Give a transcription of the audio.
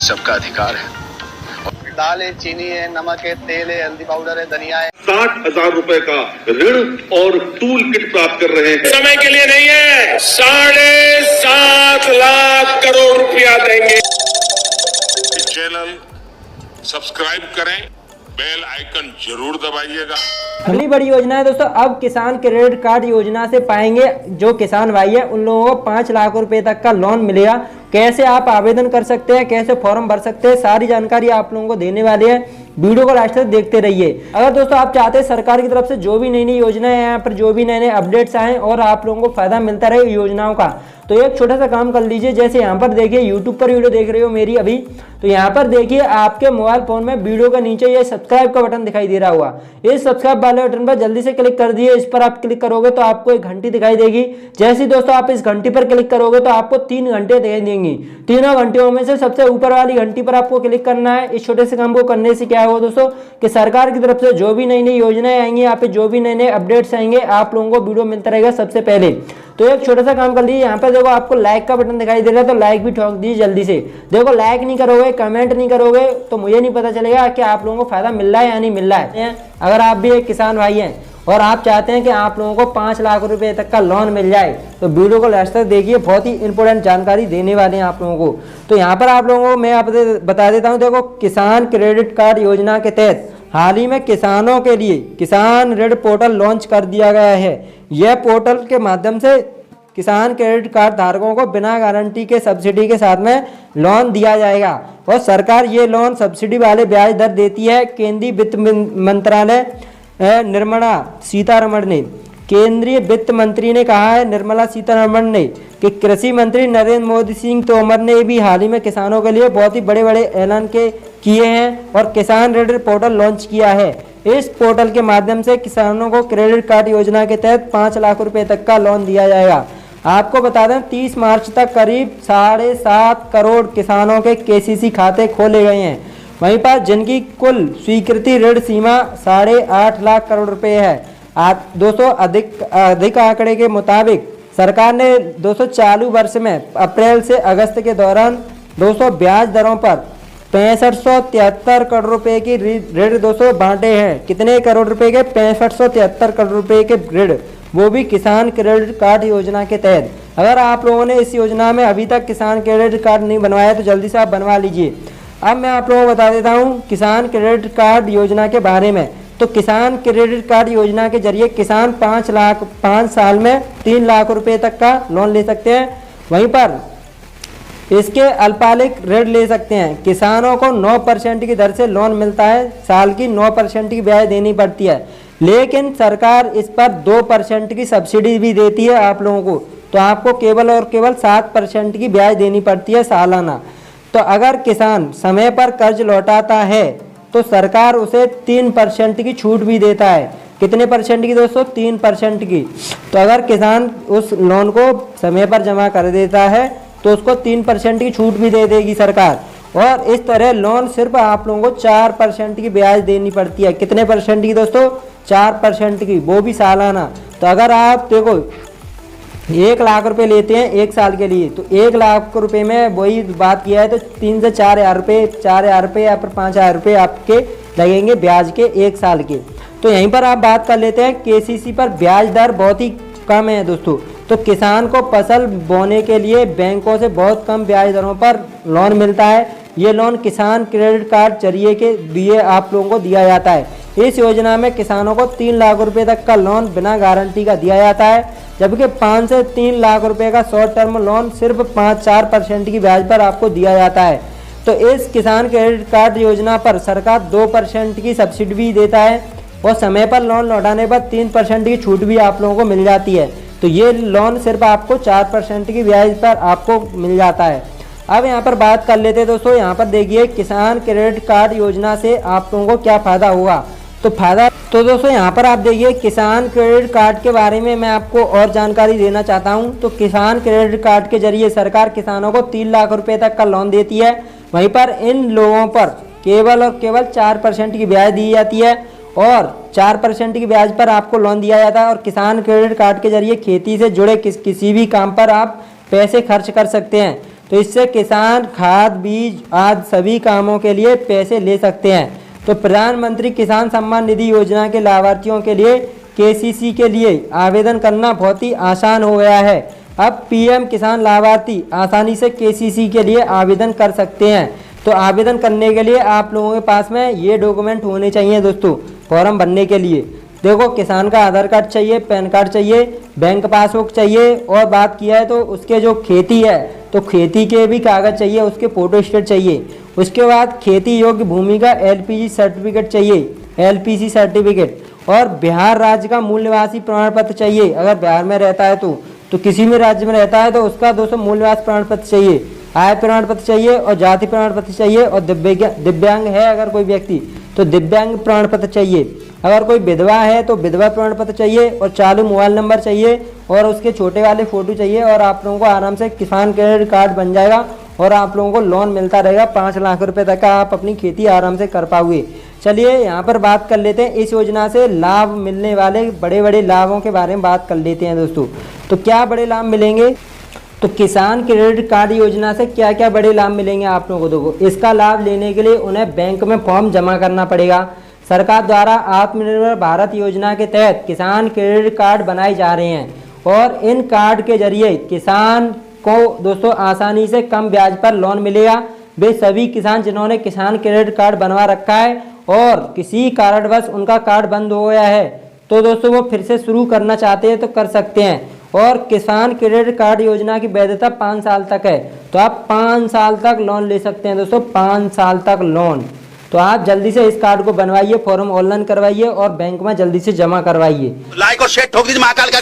सबका अधिकार है। दाल है, चीनी है, नमक है, तेल है, हल्दी पाउडर है, धनिया है। 60,000 रुपए का ऋण और टूल किट प्राप्त कर रहे हैं। समय के लिए नहीं है, 7.5 लाख करोड़ रुपया देंगे। चैनल सब्सक्राइब करें, बेल आइकन जरूर दबाइएगा। अगली बड़ी योजना है दोस्तों, अब किसान क्रेडिट कार्ड योजना से पाएंगे जो किसान भाई है उन लोगों को 5 लाख रुपए तक का लोन मिलेगा। कैसे आप आवेदन कर सकते हैं, कैसे फॉर्म भर सकते हैं, सारी जानकारी आप लोगों को देने वाले हैं। वीडियो को लास्ट तक देखते रहिए। अगर दोस्तों आप चाहते हैं सरकार की तरफ से जो भी नई नई योजना है, यहाँ पर जो भी नए नए अपडेट्स आए और आप लोगों को फायदा मिलता रहे योजनाओं का, तो एक छोटा सा काम कर लीजिए। जैसे यहाँ पर देखिए यूट्यूब पर वीडियो देख रहे हो मेरी अभी, तो यहाँ पर देखिए आपके मोबाइल फोन में वीडियो के नीचे ये सब्सक्राइब का बटन दिखाई दे रहा होगा। इस सब्सक्राइब वाले बटन पर जल्दी से क्लिक कर दिए। इस पर आप क्लिक करोगे तो आपको एक घंटी दिखाई देगी। जैसे ही दोस्तों आप इस घंटी पर क्लिक करोगे तो आपको 3 घंटे दिखाई देंगी। तीनों घंटियों में से सबसे ऊपर वाली घंटी पर आपको क्लिक करना है। इस छोटे से काम को करने से क्या होगा दोस्तों कि सरकार की तरफ से जो भी नई नई योजनाएं आएंगी, यहाँ पे जो भी नए नए अपडेट्स आएंगे, आप लोगों को वीडियो मिलता रहेगा सबसे पहले। तो एक छोटा सा काम कर लीजिए, यहाँ पर देखो आपको लाइक का बटन दिखाई दे रहा है, तो लाइक भी ठोक दीजिए जल्दी से। देखो लाइक नहीं करोगे, कमेंट नहीं करोगे तो मुझे नहीं पता चलेगा कि आप लोगों को फायदा मिल रहा है या नहीं मिल रहा है। अगर आप भी एक किसान भाई हैं और आप चाहते हैं कि आप लोगों को 5 लाख रुपए तक का लोन मिल जाए, तो वीडियो को लास्ट तक देखिए, बहुत ही इंपॉर्टेंट जानकारी देने वाले हैं आप लोगों को। तो यहाँ पर आप लोगों को मैं आप बता देता हूँ, देखो किसान क्रेडिट कार्ड योजना के तहत हाल ही में किसानों के लिए किसान ऋण पोर्टल लॉन्च कर दिया गया है। यह पोर्टल के माध्यम से किसान क्रेडिट कार्ड धारकों को बिना गारंटी के सब्सिडी के साथ में लोन दिया जाएगा और सरकार ये लोन सब्सिडी वाले ब्याज दर देती है। केंद्रीय वित्त मंत्रालय निर्मला सीतारमण ने केंद्रीय वित्त मंत्री ने कहा है, निर्मला सीतारमण ने, कि कृषि मंत्री नरेंद्र मोदी सिंह तोमर ने भी हाल ही में किसानों के लिए बहुत ही बड़े बड़े ऐलान किए हैं और किसान ऋण पोर्टल लॉन्च किया है। इस पोर्टल के माध्यम से किसानों को क्रेडिट कार्ड योजना के तहत 5 लाख रुपए तक का लोन दिया जाएगा। आपको बता दें 30 मार्च तक करीब 7.5 करोड़ किसानों के केसीसी खाते खोले गए हैं। वहीं पर जिनकी कुल स्वीकृति ऋण सीमा 8.5 लाख करोड़ रुपए है। दोस्तों अधिक आंकड़े के मुताबिक सरकार ने दोस्तों चालू वर्ष में अप्रैल से अगस्त के दौरान दोस्तों ब्याज दरों पर 6573 करोड़ रुपए की ऋण दोस्तों बांटे हैं। कितने करोड़ रुपए के? 6573 करोड़ रुपए के ऋण, वो भी किसान क्रेडिट कार्ड योजना के तहत। अगर आप लोगों ने इस योजना में अभी तक किसान क्रेडिट कार्ड नहीं बनवाया तो जल्दी से आप बनवा लीजिए। अब मैं आप लोगों को बता देता हूँ किसान क्रेडिट कार्ड योजना के बारे में। तो किसान क्रेडिट कार्ड योजना के जरिए किसान 5 साल में 3 लाख रुपए तक का लोन ले सकते हैं। वहीं पर इसके अल्पकालिक ऋण ले सकते हैं। किसानों को 9% की दर से लोन मिलता है, साल की 9% की ब्याज देनी पड़ती है, लेकिन सरकार इस पर 2% की सब्सिडी भी देती है आप लोगों को। तो आपको केवल और केवल 7% की ब्याज देनी पड़ती है सालाना। तो अगर किसान समय पर कर्ज लौटाता है तो सरकार उसे 3% की छूट भी देता है। कितने परसेंट की दोस्तों? 3% की। तो अगर किसान उस लोन को समय पर जमा कर देता है तो उसको 3% की छूट भी दे देगी सरकार। और इस तरह लोन सिर्फ आप लोगों को 4% की ब्याज देनी पड़ती है। कितने परसेंट की दोस्तों? 4% की, वो भी सालाना। तो अगर आप देखो 1 लाख रुपए लेते हैं 1 साल के लिए, तो 1 लाख रुपए में वही बात किया है तो 3 से 4 हज़ार रुपये, 4 हज़ार रुपये या फिर 5 हज़ार रुपये आपके लगेंगे ब्याज के 1 साल के। तो यहीं पर आप बात कर लेते हैं केसीसी पर ब्याज दर बहुत ही कम है दोस्तों। तो किसान को फसल बोने के लिए बैंकों से बहुत कम ब्याज दरों पर लोन मिलता है। ये लोन किसान क्रेडिट कार्ड जरिए के दिए आप लोगों को दिया जाता है। इस योजना में किसानों को 3 लाख रुपए तक का लोन बिना गारंटी का दिया जाता है, जबकि 5 से 3 लाख रुपए का शॉर्ट टर्म लोन सिर्फ 4% की ब्याज पर आपको दिया जाता है। तो इस किसान क्रेडिट कार्ड योजना पर सरकार 2% की सब्सिडी भी देता है और समय पर लोन लौटाने पर 3% की छूट भी आप लोगों को मिल जाती है। तो ये लोन सिर्फ आपको 4% की ब्याज पर आपको मिल जाता है। अब यहाँ पर बात कर लेते हैं दोस्तों, यहाँ पर देखिए किसान क्रेडिट कार्ड योजना से आप लोगों को क्या फ़ायदा होगा। तो दोस्तों यहाँ पर आप देखिए किसान क्रेडिट कार्ड के बारे में मैं आपको और जानकारी देना चाहता हूँ। तो किसान क्रेडिट कार्ड के जरिए सरकार किसानों को 3 लाख रुपए तक का लोन देती है। वहीं पर इन लोगों पर केवल और केवल 4% की ब्याज दी जाती है और 4% की ब्याज पर आपको लोन दिया जाता है। और किसान क्रेडिट कार्ड के जरिए खेती से जुड़े किसी भी काम पर आप पैसे खर्च कर सकते हैं। तो इससे किसान खाद बीज आदि सभी कामों के लिए पैसे ले सकते हैं। तो प्रधानमंत्री किसान सम्मान निधि योजना के लाभार्थियों के लिए केसीसी के लिए आवेदन करना बहुत ही आसान हो गया है। अब पीएम किसान लाभार्थी आसानी से केसीसी के लिए आवेदन कर सकते हैं। तो आवेदन करने के लिए आप लोगों के पास में ये डॉक्यूमेंट होने चाहिए दोस्तों फॉर्म भरने के लिए। देखो, किसान का आधार कार्ड चाहिए, पैन कार्ड चाहिए, बैंक पासबुक चाहिए, और बात किया है तो उसके जो खेती है तो खेती के भी कागज़ चाहिए, उसके फोटो स्टेट चाहिए। उसके बाद खेती योग्य भूमि का एलपीजी सर्टिफिकेट चाहिए, एलपीसी सर्टिफिकेट, और बिहार राज्य का मूल निवासी प्रमाण पत्र चाहिए। अगर बिहार में रहता है तो किसी भी राज्य में रहता है तो उसका दोस्तों मूल निवास प्रमाण पत्र चाहिए, आय प्रमाण पत्र चाहिए, और जाति प्रमाण पत्र चाहिए, और दिव्यांग है अगर कोई व्यक्ति तो दिव्यांग प्रमाण पत्र चाहिए। अगर कोई विधवा है तो विधवा प्रमाण पत्र चाहिए, और चालू मोबाइल नंबर चाहिए, और उसके छोटे वाले फोटो चाहिए। और आप लोगों को आराम से किसान क्रेडिट कार्ड बन जाएगा और आप लोगों को लोन मिलता रहेगा 5 लाख रुपए तक का। आप अपनी खेती आराम से कर पाओगे। चलिए यहाँ पर बात कर लेते हैं इस योजना से लाभ मिलने वाले बड़े बड़े लाभों के बारे में बात कर लेते हैं दोस्तों। तो क्या बड़े लाभ मिलेंगे, तो किसान क्रेडिट कार्ड योजना से क्या क्या बड़े लाभ मिलेंगे आप लोगों को। देखो, इसका लाभ लेने के लिए उन्हें बैंक में फॉर्म जमा करना पड़ेगा। सरकार द्वारा आत्मनिर्भर भारत योजना के तहत किसान क्रेडिट कार्ड बनाए जा रहे हैं, और इन कार्ड के जरिए किसान को दोस्तों आसानी से कम ब्याज पर लोन मिलेगा। वे सभी किसान जिन्होंने किसान क्रेडिट कार्ड बनवा रखा है और किसी कारणवश उनका कार्ड बंद हो गया है तो दोस्तों वो फिर से शुरू करना चाहते हैं तो कर सकते हैं। और किसान क्रेडिट कार्ड योजना की वैधता 5 साल तक है, तो आप 5 साल तक लोन ले सकते हैं दोस्तों, 5 साल तक लोन। तो आप जल्दी से इस कार्ड को बनवाइए, फॉर्म ऑनलाइन करवाइए और बैंक में जल्दी से जमा करवाइए। लाइक और शेयर ठोक दीजिए, महाकाल का